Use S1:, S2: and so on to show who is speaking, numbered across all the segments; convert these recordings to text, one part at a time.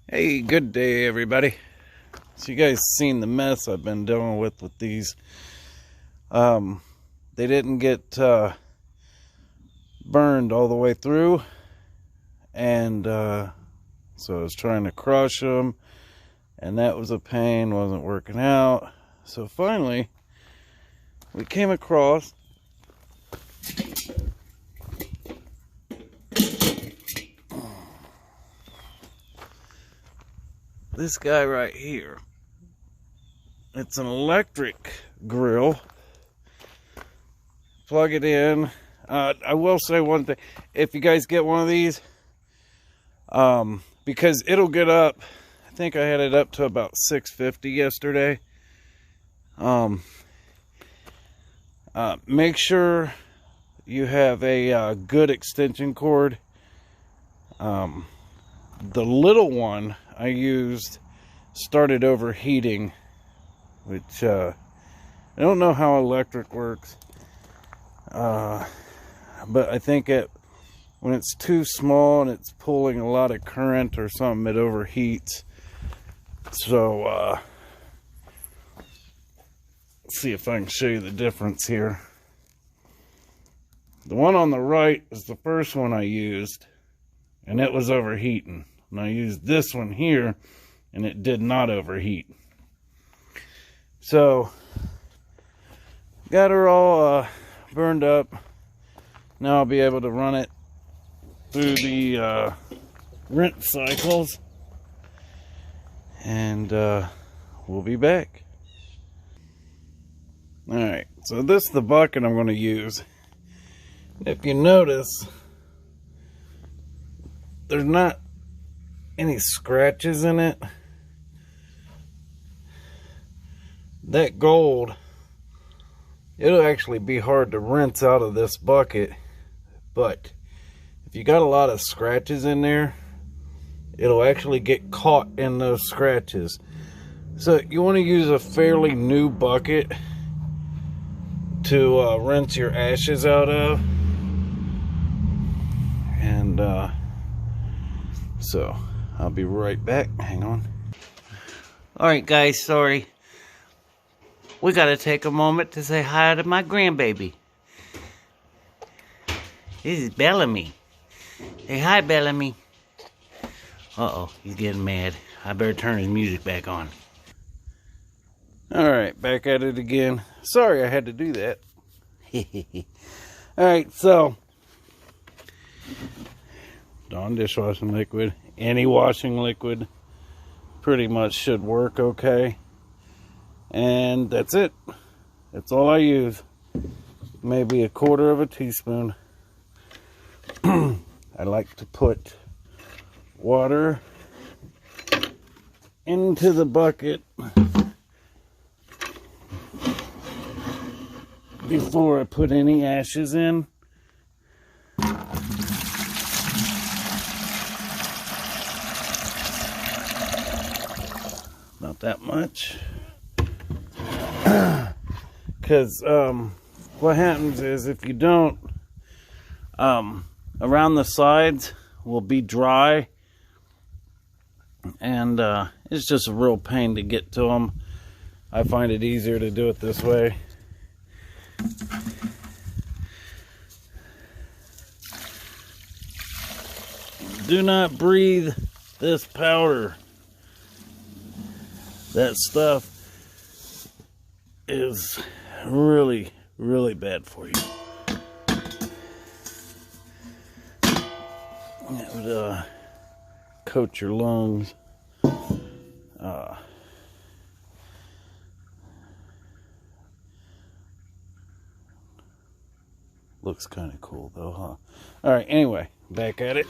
S1: Hey, good day, everybody. So you guys seen the mess I've been dealing with these. They didn't get burned all the way through, and so I was trying to crush them, and that was a pain. Wasn't working out. So finally, we came across this guy right here. It's an electric grill. Plug it in. I will say one thing. If you guys get one of these, because it'll get up, I think I had it up to about 650 yesterday. Make sure you have a good extension cord. The little one I used started overheating, which I don't know how electric works, but I think when it's too small and it's pulling a lot of current or something, it overheats. So let's see if I can show you the difference here. The one on the right is the first one I used, and it was overheating. And I used this one here, and it did not overheat. So, got her all burned up. Now I'll be able to run it through the rinse cycles, and we'll be back. Alright, so this is the bucket I'm going to use. If you notice, there's not any scratches in it. That gold, it'll actually be hard to rinse out of this bucket, but if you got a lot of scratches in there, it'll actually get caught in those scratches. So you want to use a fairly new bucket to rinse your ashes out of. And so I'll be right back. Hang on. Alright guys, sorry. We gotta take a moment to say hi to my grandbaby. This is Bellamy. Say hi, Bellamy. Uh-oh, he's getting mad. I better turn his music back on. Alright, back at it again. Sorry I had to do that. Alright, so Dawn dishwashing liquid, any washing liquid pretty much should work okay. And that's it. That's all I use. Maybe a quarter of a teaspoon. I like to put water into the bucket before I put any ashes in. Not that much. Because what happens is if you don't, around the sides will be dry, and it's just a real pain to get to them. I find it easier to do it this way. Do not breathe this powder. That stuff is really, really bad for you. It would coat your lungs. Looks kind of cool though, huh? Alright, anyway, back at it.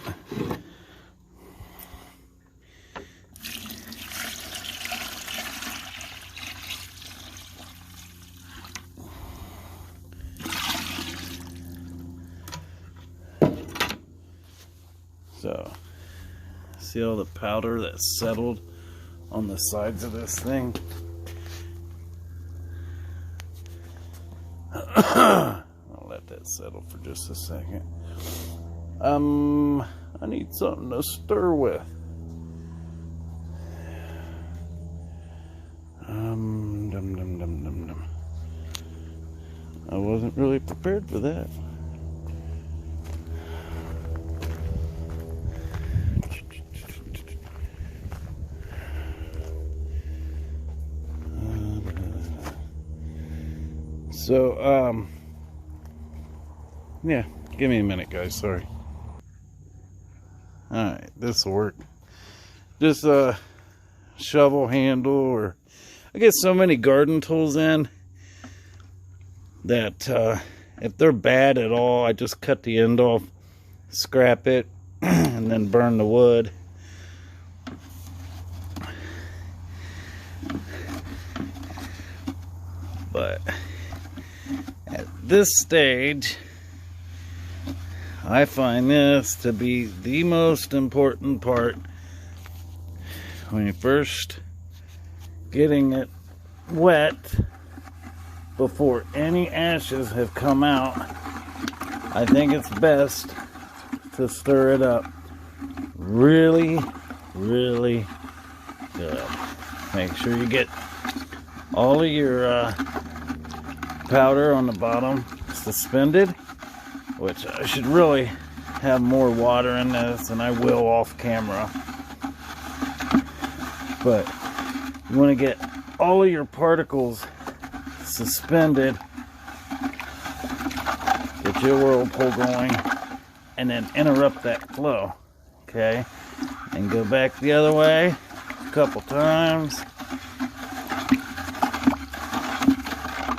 S1: So, see all the powder that's settled on the sides of this thing? I'll let that settle for just a second. I need something to stir with. Dum dum dum dum dum. I wasn't really prepared for that. So, yeah, give me a minute, guys. Sorry. Alright, this will work. Just a shovel handle, or I get so many garden tools in that if they're bad at all, I just cut the end off, scrap it, and then burn the wood. But at this stage, I find this to be the most important part when you first getting it wet before any ashes have come out. I think it's best to stir it up really, really good. Make sure you get all of your powder on the bottom suspended, which I should really have more water in this, and I will off camera. But you want to get all of your particles suspended, get your whirlpool going, and then interrupt that flow, okay? And go back the other way a couple times,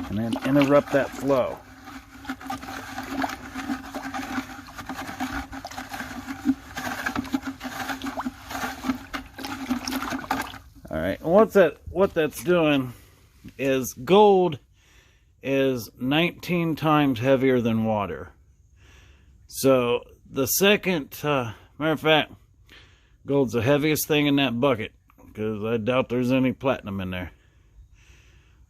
S1: and then interrupt that flow. Alright, what that's doing is gold is 19 times heavier than water. So the second, matter of fact, gold's the heaviest thing in that bucket, because I doubt there's any platinum in there.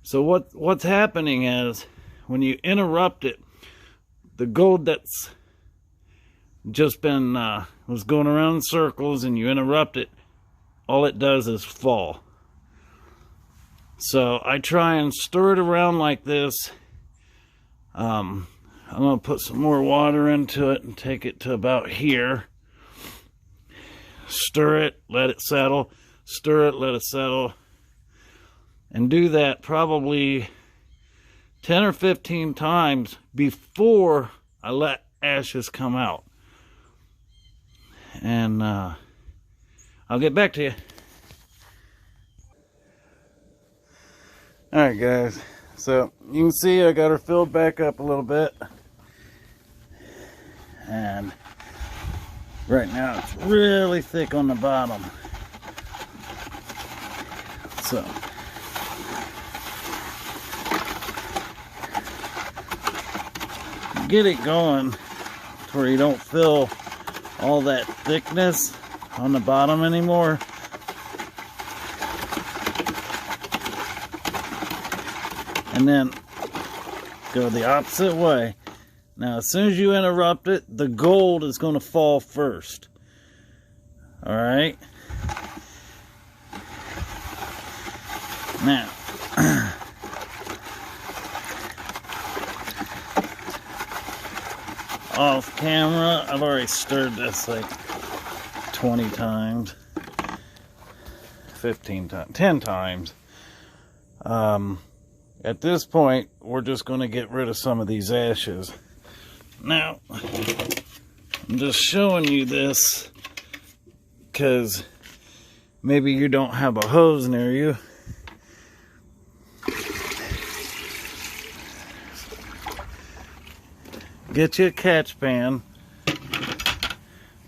S1: So what's happening is when you interrupt it, the gold that's just been was going around in circles, and you interrupt it, all it does is fall. So I try and stir it around like this. I'm going to put some more water into it and take it to about here. Stir it, let it settle. Stir it, let it settle. And do that probably 10 or 15 times before I let ashes come out. And I'll get back to you. Alright guys, so you can see I got her filled back up a little bit, and right now it's really thick on the bottom. So get it going to where you don't feel all that thickness on the bottom anymore. And then go the opposite way. Now, as soon as you interrupt it, the gold is going to fall first. Alright? Now, off camera, I've already stirred this like 20 times. 15 times. 10 times. At this point, we're just going to get rid of some of these ashes. Now, I'm just showing you this because maybe you don't have a hose near you. Get you a catch pan,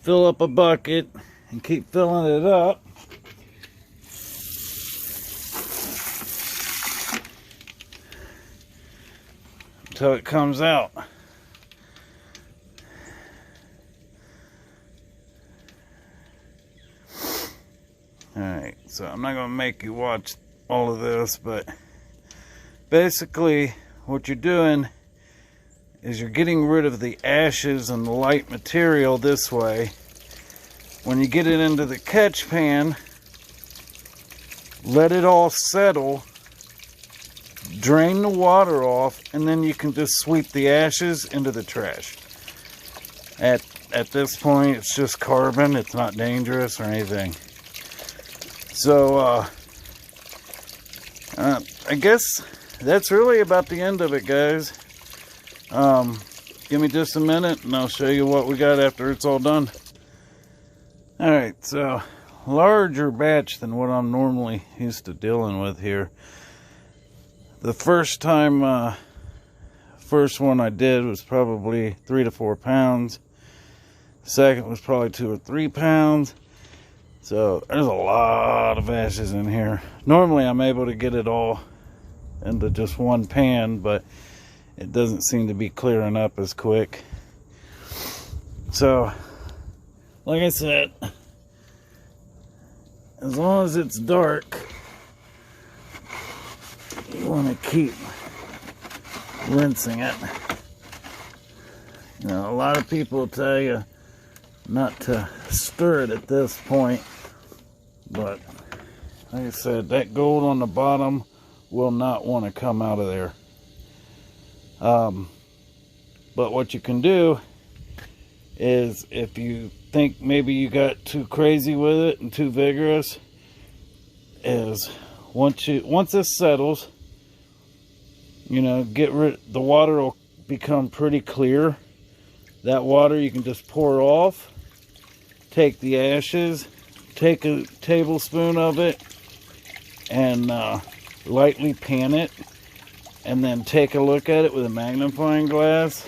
S1: fill up a bucket, and keep filling it up. Until it comes out. Alright, so I'm not going to make you watch all of this, but basically what you're doing is you're getting rid of the ashes and the light material this way. When you get it into the catch pan, let it all settle drain the water off, and then you can just sweep the ashes into the trash. At this point, it's just carbon. It's not dangerous or anything. So, I guess that's really about the end of it, guys. Give me just a minute and I'll show you what we got after it's all done. Alright, so larger batch than what I'm normally used to dealing with here. The first time, first one I did was probably 3 to 4 pounds. The second was probably 2 or 3 pounds. So there's a lot of ashes in here. Normally I'm able to get it all into just one pan, but it doesn't seem to be clearing up as quick. So, like I said, as long as it's dark, you want to keep rinsing it. You know, a lot of people tell you not to stir it at this point, but like I said, that gold on the bottom will not want to come out of there. But what you can do is, if you think maybe you got too crazy with it and too vigorous, is once this settles, you know, the water will become pretty clear. That water you can just pour off, take the ashes, take a tablespoon of it, and lightly pan it, and then take a look at it with a magnifying glass.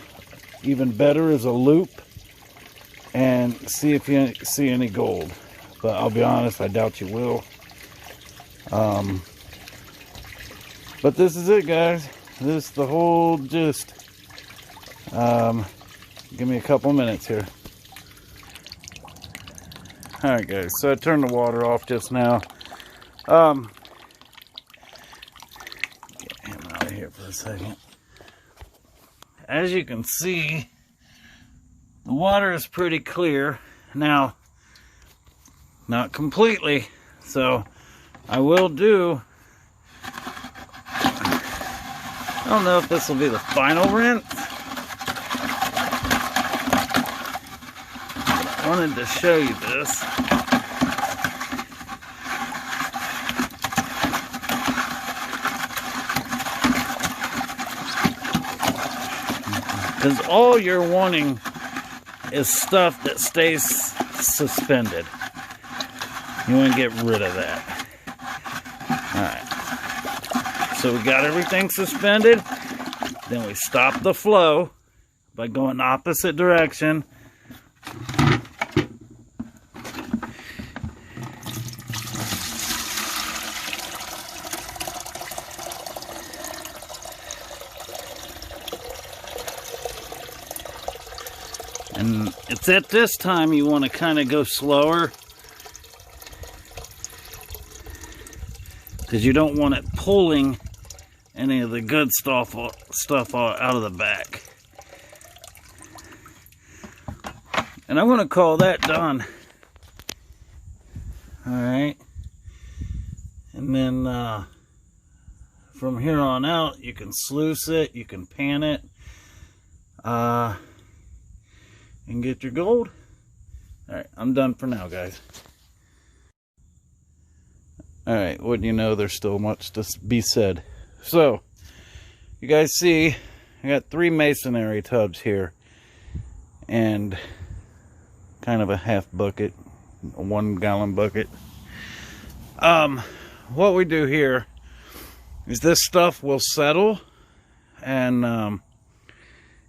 S1: Even better is a loop, and see if you see any gold. But I'll be honest, I doubt you will. But this is it, guys. This is the whole gist. Give me a couple minutes here. Alright, guys, so I turned the water off just now. Get him out of here for a second. As you can see, the water is pretty clear. Now, not completely, so I will do, I don't know if this will be the final rinse. I wanted to show you this. Because all you're wanting is stuff that stays suspended. You want to get rid of that. Alright. So we got everything suspended. Then we stop the flow by going the opposite direction. And it's at this time you want to kind of go slower, because you don't want it pulling any of the good stuff out of the back. And I want to call that done. Alright. And then from here on out, you can sluice it, you can pan it. And get your gold. Alright, I'm done for now, guys. Alright, wouldn't you know, there's still much to be said. So, you guys see, I got 3 masonry tubs here. And kind of a half bucket, a 1 gallon bucket. What we do here is this stuff will settle. And it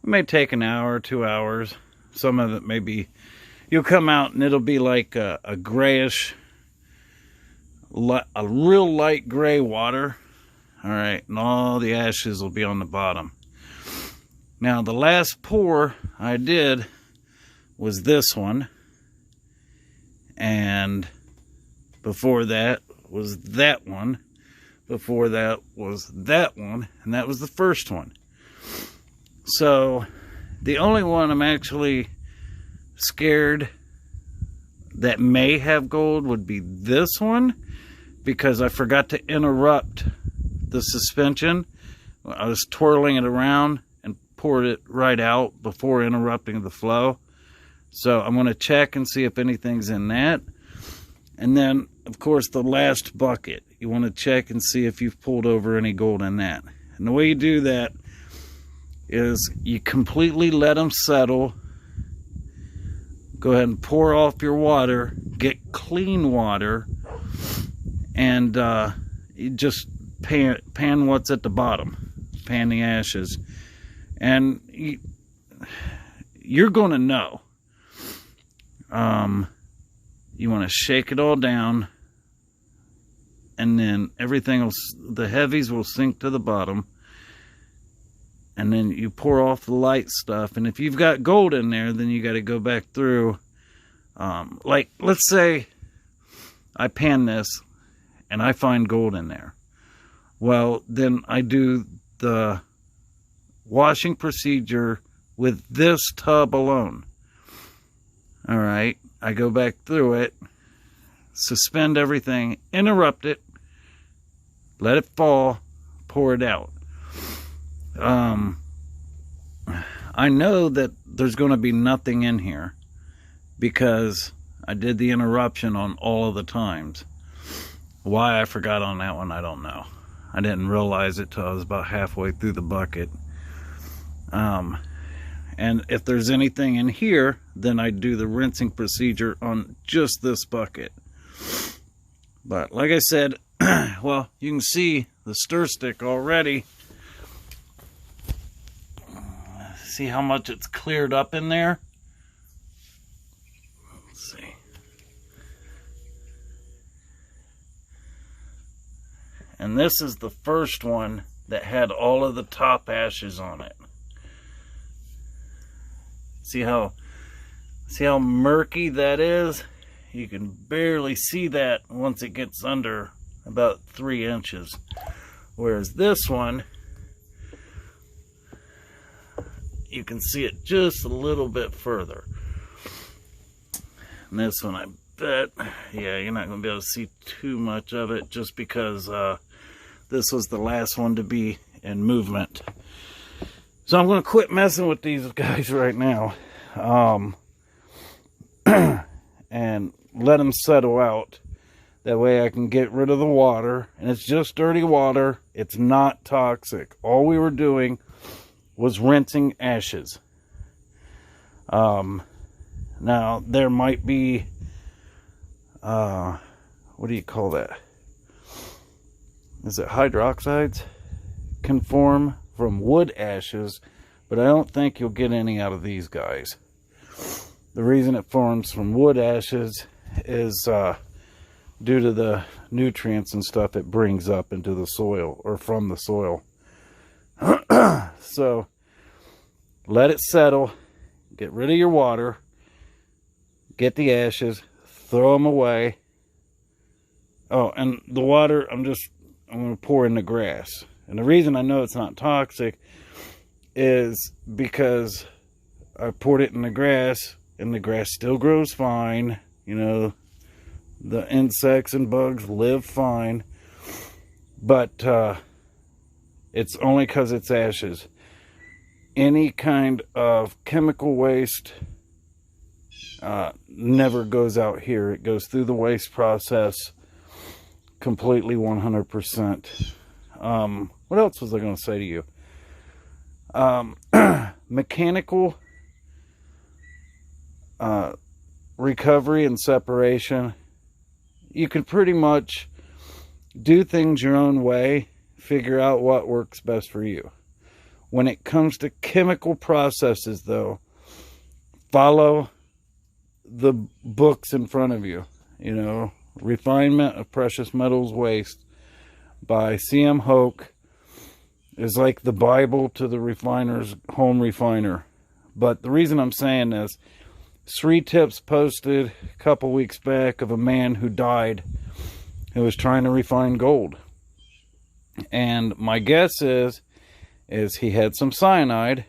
S1: may take an hour or 2 hours. Some of it may be, you'll come out and it'll be like a grayish, a real light gray water. Alright, and all the ashes will be on the bottom. Now, the last pour I did was this one. And before that was that one. Before that was that one. And that was the first one. So the only one I'm actually scared that may have gold would be this one, because I forgot to interrupt the suspension I was twirling it around and poured it right out before interrupting the flow. So I'm going to check and see if anything's in that. And then, of course, the last bucket. You want to check and see if you've pulled over any gold in that. And the way you do that is you completely let them settle. Go ahead and pour off your water. Get clean water. And you just pan what's at the bottom. Pan the ashes. And you're going to know. You want to shake it all down, and then everything will, the heavies will sink to the bottom, and then you pour off the light stuff. And if you've got gold in there, then you got to go back through. Like, let's say I pan this and I find gold in there. Well, then I do the washing procedure with this tub alone. All right, I go back through it, suspend everything, interrupt it, let it fall, pour it out. I know that there's going to be nothing in here because I did the interruption on all of the times. Why I forgot on that one, I don't know. I didn't realize it till I was about halfway through the bucket. And if there's anything in here, then I do the rinsing procedure on just this bucket. But like I said, well, you can see the stir stick already. See how much it's cleared up in there? Let's see. And this is the first one that had all of the top ashes on it. See how murky that is? You can barely see that once it gets under about 3 inches. Whereas this one, you can see it just a little bit further. And this one, I bet, yeah, you're not going to be able to see too much of it just because this was the last one to be in movement. So I'm going to quit messing with these guys right now. And let them settle out. That way I can get rid of the water. And it's just dirty water. It's not toxic. All we were doing was rinsing ashes. Now, there might be, what do you call that? Is it hydroxides? Can form from wood ashes, but I don't think you'll get any out of these guys. The reason it forms from wood ashes is due to the nutrients and stuff it brings up into the soil, or from the soil. So, let it settle, get rid of your water, get the ashes, throw them away. Oh, and the water, I'm going to pour in the grass. And the reason I know it's not toxic is because I poured it in the grass, and the grass still grows fine. You know, the insects and bugs live fine. But it's only because it's ashes. Any kind of chemical waste never goes out here. It goes through the waste process completely 100%. What else was I going to say to you? Mechanical recovery and separation. You can pretty much do things your own way, figure out what works best for you. When it comes to chemical processes, though, follow the books in front of you. You know, Refinement of Precious Metals Waste by C.M. Hoke is like the Bible to the refiner's home refiner. But the reason I'm saying this, 3 tips posted a couple weeks back of a man who died who was trying to refine gold. And my guess is he had some cyanide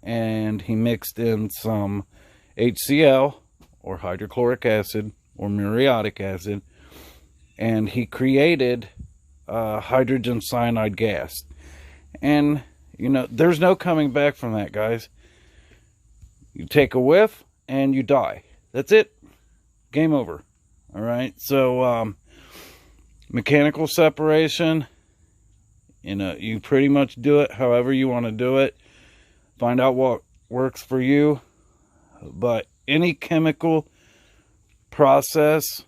S1: and he mixed in some HCl or hydrochloric acid or muriatic acid, and he created hydrogen cyanide gas. And, you know, there's no coming back from that, guys. You take a whiff and you die. That's it. Game over. All right. So, mechanical separation, you know, you pretty much do it however you want to do it. Find out what works for you. But any chemical process,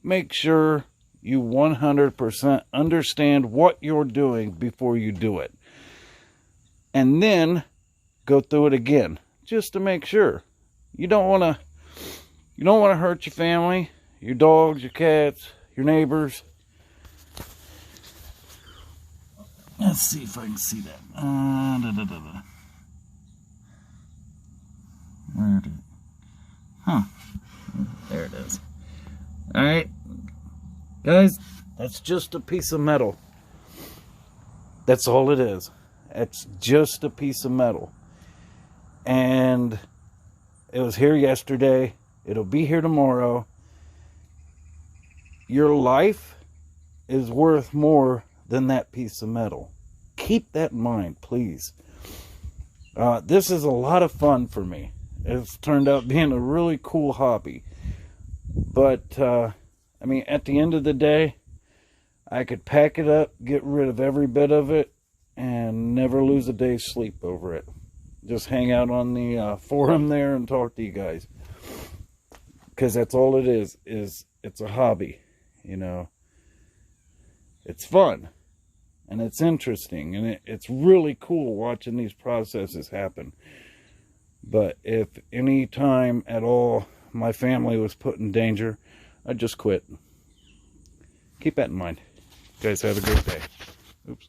S1: make sure you 100% understand what you're doing before you do it. And then go through it again, just to make sure. You don't want to hurt your family, your dogs, your cats, your neighbors. Let's see if I can see that. Where did it? Huh. There it is. Alright. Guys, that's just a piece of metal. That's all it is. It's just a piece of metal. And it was here yesterday. It'll be here tomorrow. Your life is worth more than that piece of metal. Keep that in mind, please. This is a lot of fun for me. It's turned out being a really cool hobby. But, I mean, at the end of the day, I could pack it up, get rid of every bit of it, and never lose a day's sleep over it. Just hang out on the forum there and talk to you guys. Because that's all it is it's a hobby, you know. It's fun. And it's interesting. And it's really cool watching these processes happen. But if any time at all my family was put in danger, I'd just quit. Keep that in mind. You guys have a great day. Oops.